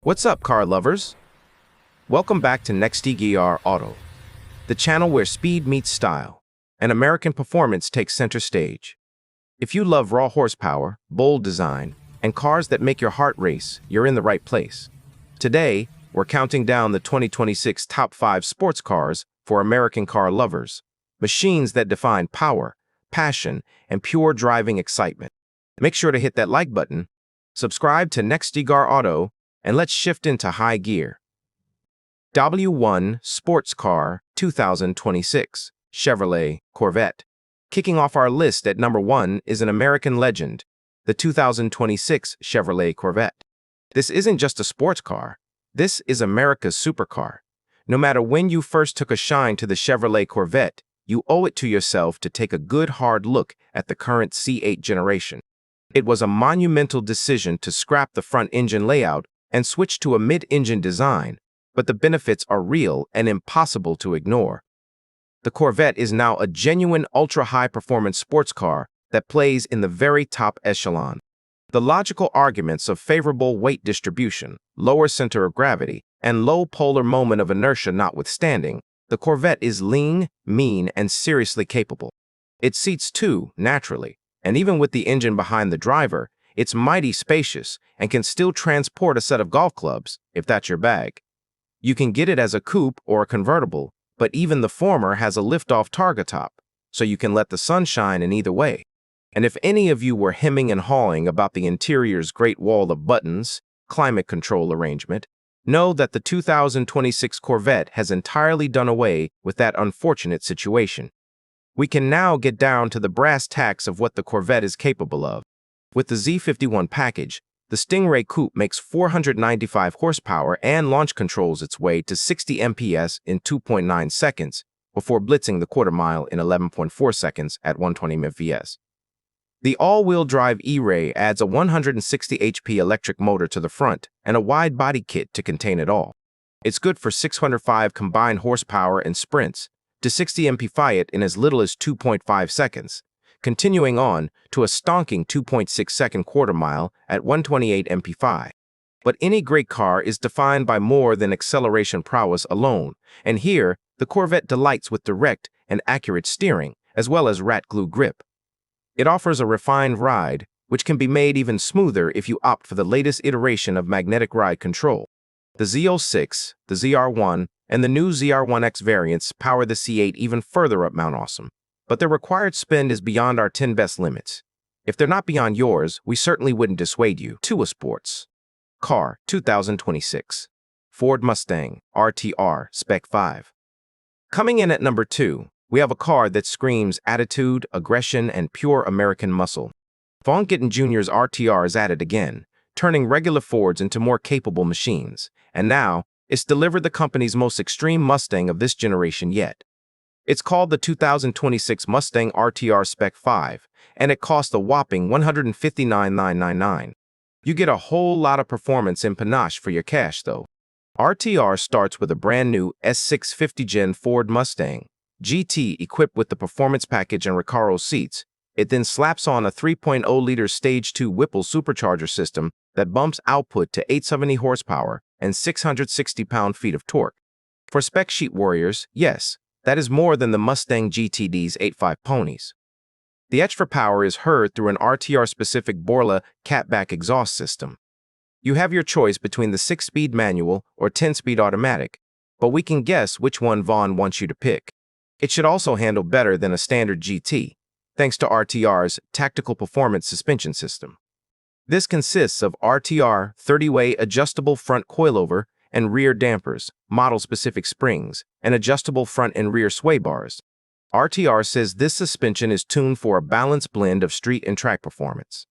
What's up, car lovers? Welcome back to NEXTGEAR Auto, the channel where speed meets style and American performance takes center stage. If you love raw horsepower, bold design, and cars that make your heart race, you're in the right place. Today, we're counting down the 2026 top 5 sports cars for American car lovers, machines that define power, passion, and pure driving excitement. Make sure to hit that like button, subscribe to NEXTGEAR Auto, and let's shift into high gear. W1 Sports Car 2026 Chevrolet Corvette. Kicking off our list at number 1 is an American legend, the 2026 Chevrolet Corvette. This isn't just a sports car. This is America's supercar. No matter when you first took a shine to the Chevrolet Corvette, you owe it to yourself to take a good hard look at the current C8 generation. It was a monumental decision to scrap the front engine layout and switch to a mid-engine design, but the benefits are real and impossible to ignore. The Corvette is now a genuine ultra-high-performance sports car that plays in the very top echelon. The logical arguments of favorable weight distribution, lower center of gravity, and low polar moment of inertia notwithstanding, the Corvette is lean, mean, and seriously capable. It seats two, naturally, and even with the engine behind the driver, it's mighty spacious and can still transport a set of golf clubs, if that's your bag. You can get it as a coupe or a convertible, but even the former has a lift-off targa top, so you can let the sun shine in either way. And if any of you were hemming and hawing about the interior's great wall of buttons, climate control arrangement, know that the 2026 Corvette has entirely done away with that unfortunate situation. We can now get down to the brass tacks of what the Corvette is capable of. With the Z51 package, the Stingray Coupe makes 495 horsepower and launch controls its way to 60 mph in 2.9 seconds before blitzing the quarter mile in 11.4 seconds at 120 mph. The all-wheel drive E-Ray adds a 160 HP electric motor to the front and a wide body kit to contain it all. It's good for 605 combined horsepower and sprints to 60 mph in as little as 2.5 seconds. Continuing on to a stonking 2.6-second quarter mile at 128 mph. But any great car is defined by more than acceleration prowess alone, and here, the Corvette delights with direct and accurate steering, as well as rat glue grip. It offers a refined ride, which can be made even smoother if you opt for the latest iteration of magnetic ride control. The Z06, the ZR1, and the new ZR1X variants power the C8 even further up Mount Awesome. But their required spend is beyond our 10 best limits. If they're not beyond yours, we certainly wouldn't dissuade you. To a sports car 2026 Ford Mustang RTR Spec 5. Coming in at number 2, we have a car that screams attitude, aggression, and pure American muscle. Vaughn Gittin Jr.'s RTR is at it again, turning regular Fords into more capable machines. And now, it's delivered the company's most extreme Mustang of this generation yet. It's called the 2026 Mustang RTR Spec 5, and it costs a whopping $159,999. You get a whole lot of performance and panache for your cash, though. RTR starts with a brand new S650 Gen Ford Mustang GT equipped with the performance package and Recaro seats. It then slaps on a 3.0-liter Stage 2 Whipple supercharger system that bumps output to 870 horsepower and 660 pound-feet of torque. For spec sheet warriors, yes, that is more than the Mustang GTD's 8.5 ponies. The edge for power is heard through an RTR-specific Borla catback exhaust system. You have your choice between the 6-speed manual or 10-speed automatic, but we can guess which one Vaughn wants you to pick. It should also handle better than a standard GT, thanks to RTR's tactical performance suspension system. This consists of RTR 30-way adjustable front coilover and rear dampers, model-specific springs, and adjustable front and rear sway bars. RTR says this suspension is tuned for a balanced blend of street and track performance.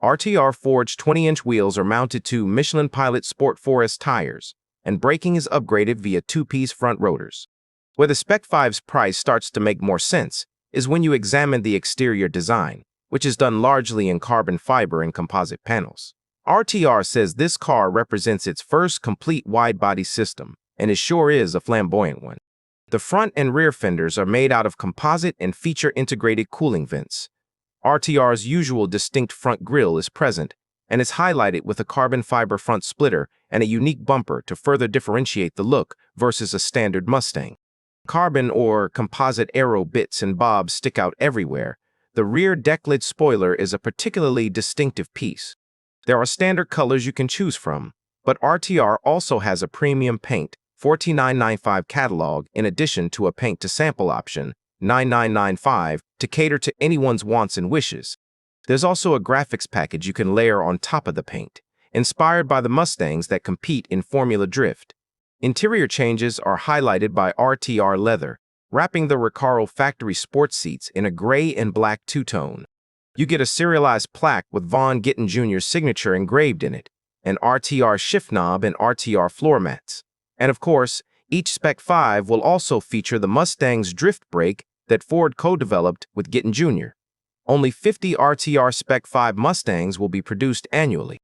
RTR forged 20-inch wheels are mounted to Michelin Pilot Sport 4S tires, and braking is upgraded via 2-piece front rotors. Where the Spec 5's price starts to make more sense is when you examine the exterior design, which is done largely in carbon fiber and composite panels. RTR says this car represents its first complete wide-body system, and it sure is a flamboyant one. The front and rear fenders are made out of composite and feature integrated cooling vents. RTR's usual distinct front grille is present, and is highlighted with a carbon fiber front splitter and a unique bumper to further differentiate the look versus a standard Mustang. Carbon or composite aero bits and bobs stick out everywhere. The rear deck lid spoiler is a particularly distinctive piece. There are standard colors you can choose from, but RTR also has a premium paint $49.95 catalog in addition to a paint to sample option $99.95 to cater to anyone's wants and wishes. There's also a graphics package you can layer on top of the paint, inspired by the Mustangs that compete in Formula Drift. Interior changes are highlighted by RTR leather, wrapping the Recaro factory sports seats in a gray and black two-tone. You get a serialized plaque with Vaughn Gittin Jr.'s signature engraved in it, an RTR shift knob and RTR floor mats. And of course, each Spec 5 will also feature the Mustang's drift brake that Ford co-developed with Gittin Jr. Only 50 RTR Spec 5 Mustangs will be produced annually,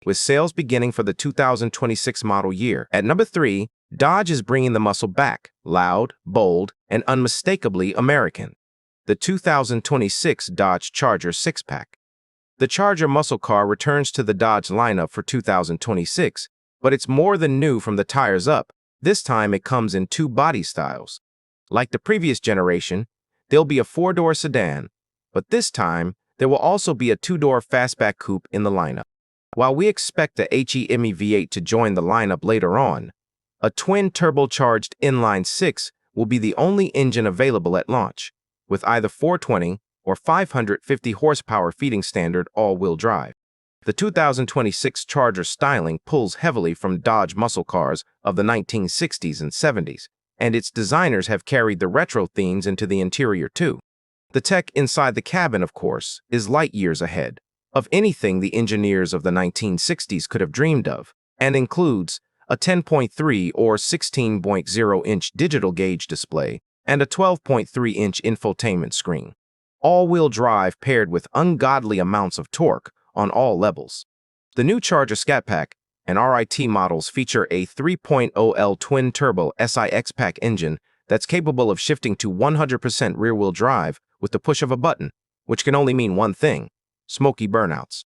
with sales beginning for the 2026 model year. At number 3, Dodge is bringing the muscle back, loud, bold, and unmistakably American. The 2026 Dodge Charger 6-pack. The Charger muscle car returns to the Dodge lineup for 2026, but it's more than new from the tires up. This time it comes in 2 body styles. Like the previous generation, there'll be a 4-door sedan, but this time there will also be a 2-door fastback coupe in the lineup. While we expect the HEME V8 to join the lineup later on, a twin turbocharged inline 6 will be the only engine available at launch, with either 420 or 550 horsepower feeding standard all-wheel drive. The 2026 Charger styling pulls heavily from Dodge muscle cars of the 1960s and 70s, and its designers have carried the retro themes into the interior too. The tech inside the cabin, of course, is light years ahead of anything the engineers of the 1960s could have dreamed of, and includes a 10.3 or 16.0-inch digital gauge display and a 12.3-inch infotainment screen. All-wheel drive paired with ungodly amounts of torque on all levels. The new Charger Scat Pack and RIT models feature a 3.0L twin-turbo SIX-Pack engine that's capable of shifting to 100% rear-wheel drive with the push of a button, which can only mean one thing: smoky burnouts.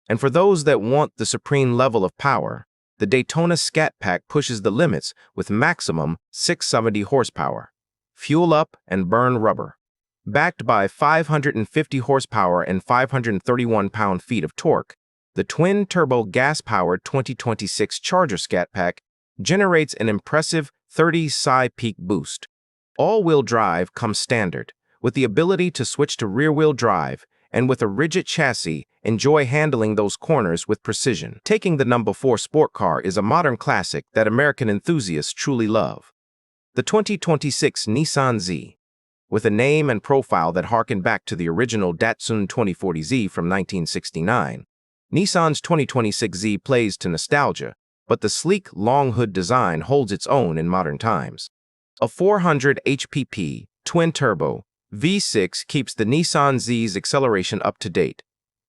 And for those that want the supreme level of power, the Daytona Scat Pack pushes the limits with maximum 670 horsepower. Fuel up and burn rubber. Backed by 550 horsepower and 531 pound-feet of torque, the twin-turbo gas-powered 2026 Charger Scat Pack generates an impressive 30 side peak boost. All-wheel drive comes standard, with the ability to switch to rear-wheel drive, and with a rigid chassis, enjoy handling those corners with precision. Taking the number 4 sport car is a modern classic that American enthusiasts truly love. The 2026 Nissan Z. With a name and profile that harken back to the original Datsun 2040Z from 1969, Nissan's 2026 Z plays to nostalgia, but the sleek, long hood design holds its own in modern times. A 400 hpp, twin-turbo, V6 keeps the Nissan Z's acceleration up to date,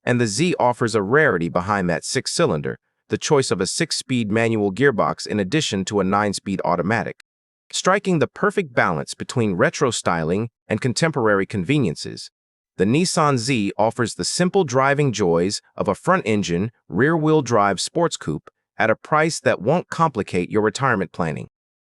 and the Z offers a rarity behind that 6-cylinder, the choice of a 6-speed manual gearbox in addition to a 9-speed automatic. Striking the perfect balance between retro styling and contemporary conveniences, the Nissan Z offers the simple driving joys of a front-engine, rear-wheel drive sports coupe at a price that won't complicate your retirement planning.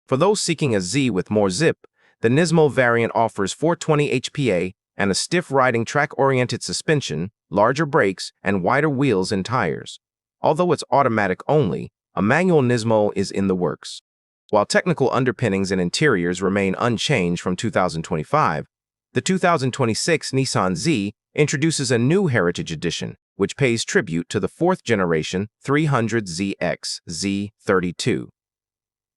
For those seeking a Z with more zip, the Nismo variant offers 420 HPA and a stiff riding track-oriented suspension, larger brakes, and wider wheels and tires. Although it's automatic only, a manual Nismo is in the works. While technical underpinnings and interiors remain unchanged from 2025, the 2026 Nissan Z introduces a new Heritage Edition, which pays tribute to the 4th-generation 300ZX Z32.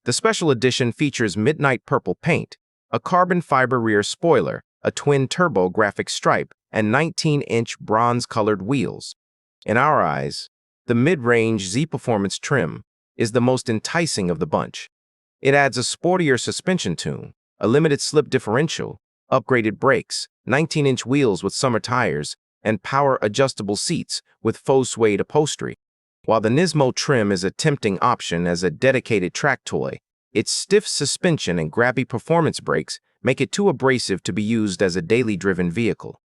The special edition features midnight purple paint, a carbon fiber rear spoiler, a twin-turbo graphic stripe, and 19-inch bronze-colored wheels. In our eyes, the mid-range Z Performance trim is the most enticing of the bunch. It adds a sportier suspension tune, a limited slip differential, upgraded brakes, 19-inch wheels with summer tires, and power-adjustable seats with faux suede upholstery. While the Nismo trim is a tempting option as a dedicated track toy, its stiff suspension and grabby performance brakes make it too abrasive to be used as a daily driven vehicle.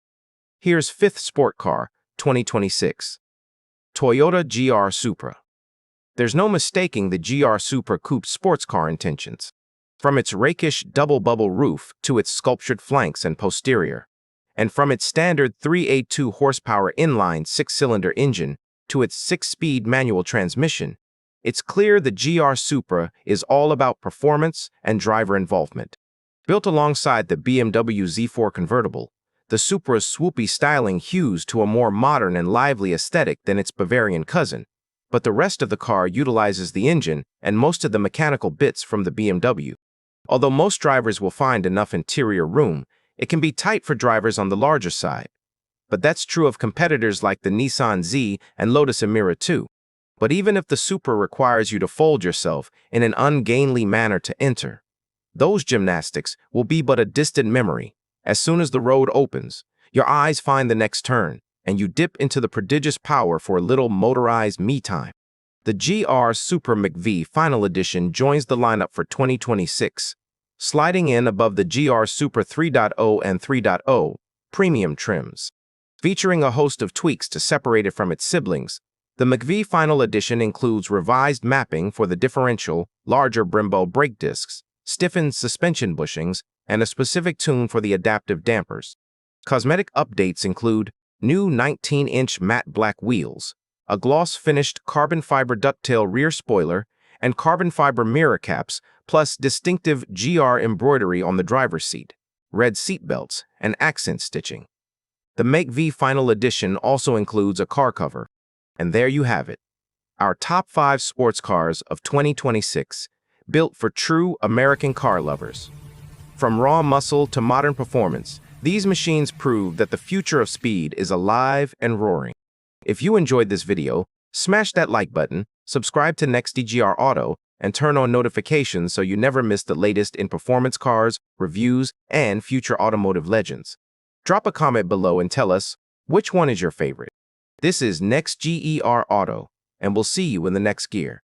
Here's 5th sport car, 2026. Toyota GR Supra. There's no mistaking the GR Supra Coupe's sports car intentions. From its rakish double-bubble roof to its sculptured flanks and posterior, and from its standard 382 horsepower inline six-cylinder engine to its six-speed manual transmission, it's clear the GR Supra is all about performance and driver involvement. Built alongside the BMW Z4 convertible, the Supra's swoopy styling hews to a more modern and lively aesthetic than its Bavarian cousin, but the rest of the car utilizes the engine and most of the mechanical bits from the BMW. Although most drivers will find enough interior room, it can be tight for drivers on the larger side. But that's true of competitors like the Nissan Z and Lotus Emira too. But even if the Supra requires you to fold yourself in an ungainly manner to enter, those gymnastics will be but a distant memory. As soon as the road opens, your eyes find the next turn, and you dip into the prodigious power for a little motorized me time. The GR Supra McV Final Edition joins the lineup for 2026, sliding in above the GR Supra 3.0 and 3.0 premium trims. Featuring a host of tweaks to separate it from its siblings, the McV Final Edition includes revised mapping for the differential, larger Brembo brake discs, stiffened suspension bushings, and a specific tune for the adaptive dampers. Cosmetic updates include new 19-inch matte black wheels, a gloss-finished carbon fiber ducktail rear spoiler, and carbon fiber mirror caps, plus distinctive GR embroidery on the driver's seat, red seat belts, and accent stitching. The McV Final Edition also includes a car cover. And there you have it, our top 5 sports cars of 2026, built for true American car lovers. From raw muscle to modern performance, these machines prove that the future of speed is alive and roaring. If you enjoyed this video, smash that like button, subscribe to NEXTGEAR Auto, and turn on notifications so you never miss the latest in performance cars, reviews, and future automotive legends. Drop a comment below and tell us which one is your favorite. This is NEXTGEAR Auto, and we'll see you in the next gear.